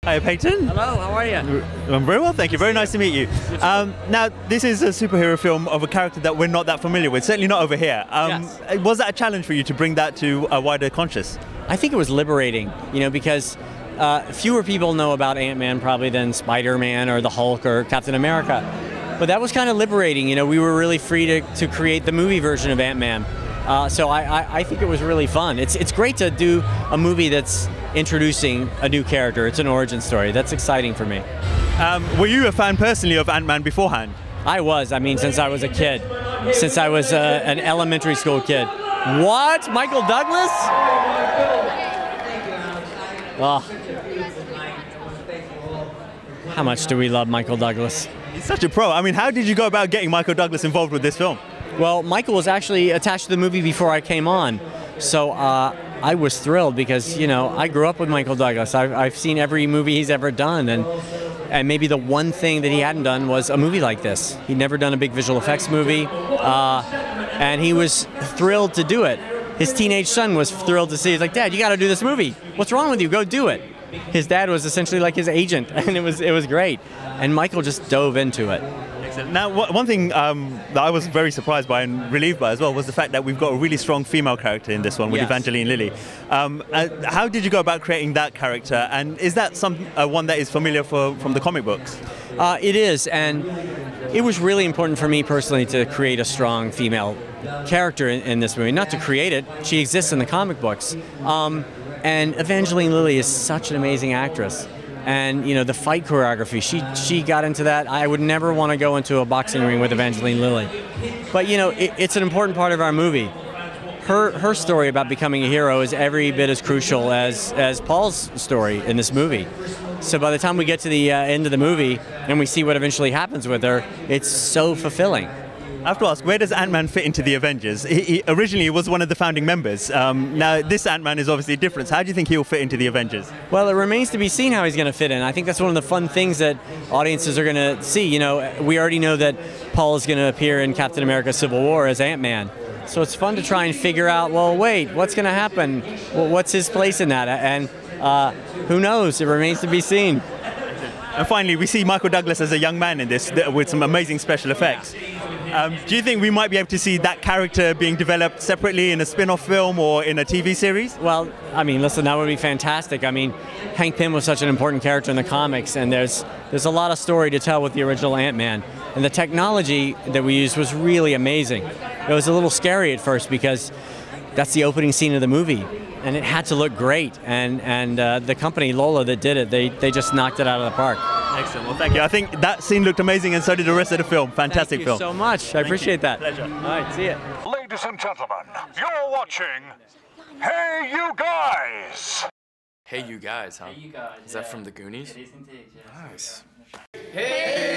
Hi, Peyton. Hello, how are you? I'm very well, thank you. Very nice to meet you. Now, this is a superhero film of a character that we're not that familiar with, certainly not over here. Yes. Was that a challenge for you to bring that to a wider conscious? I think it was liberating, because fewer people know about Ant-Man probably than Spider-Man or the Hulk or Captain America. But that was kind of liberating, we were really free to create the movie version of Ant-Man. So I think it was really fun. It's great to do a movie that's introducing a new character. It's an origin story. That's exciting for me. Were you a fan personally of Ant-Man beforehand? I was. Since I was a kid. Since I was an elementary school kid. What? Michael Douglas? Oh. How much do we love Michael Douglas? He's such a pro. How did you go about getting Michael Douglas involved with this film? Well, Michael was actually attached to the movie before I came on. So I was thrilled because, I grew up with Michael Douglas. I've seen every movie he's ever done, and maybe the one thing that he hadn't done was a movie like this. He'd never done a big visual effects movie, and he was thrilled to do it. His teenage son was thrilled to see. He's like, "Dad, you got to do this movie. What's wrong with you? Go do it." His dad was essentially like his agent, and it was great. And Michael just dove into it. Now, one thing that I was very surprised by and relieved by as well was the fact that we've got a really strong female character in this one with Evangeline Lily. How did you go about creating that character, and is that one that is familiar from the comic books? It is, and it was really important for me personally to create a strong female character in this movie. Not to create it, she exists in the comic books. And Evangeline Lily is such an amazing actress. And the fight choreography, she got into that. I would never want to go into a boxing ring with Evangeline Lily. But it's an important part of our movie. Her story about becoming a hero is every bit as crucial as Paul's story in this movie. So by the time we get to the end of the movie and we see what eventually happens with her, it's so fulfilling. I have to ask, where does Ant-Man fit into the Avengers? He originally was one of the founding members. Now, this Ant-Man is obviously different. How do you think he'll fit into the Avengers? Well, it remains to be seen how he's going to fit in. I think that's one of the fun things that audiences are going to see. We already know that Paul is going to appear in Captain America Civil War as Ant-Man. So it's fun to try and figure out, well, wait, what's going to happen? Well, what's his place in that? And who knows? It remains to be seen. And finally, we see Michael Douglas as a young man in this with some amazing special effects. Do you think we might be able to see that character being developed separately in a spin-off film or in a TV series? Well, listen, that would be fantastic. Hank Pym was such an important character in the comics, and there's a lot of story to tell with the original Ant-Man. And the technology that we used was really amazing. It was a little scary at first because that's the opening scene of the movie, and it had to look great. And the company, Lola, that did it, they just knocked it out of the park. Excellent. Well, thank you. I think that scene looked amazing, and so did the rest of the film. Fantastic film. Thank you so much. I appreciate that. Pleasure. All right, see ya. Ladies and gentlemen, you're watching Hey You Guys! Hey You Guys, huh? Hey You Guys. Is that from the Goonies? It is indeed, yes. Nice. Hey!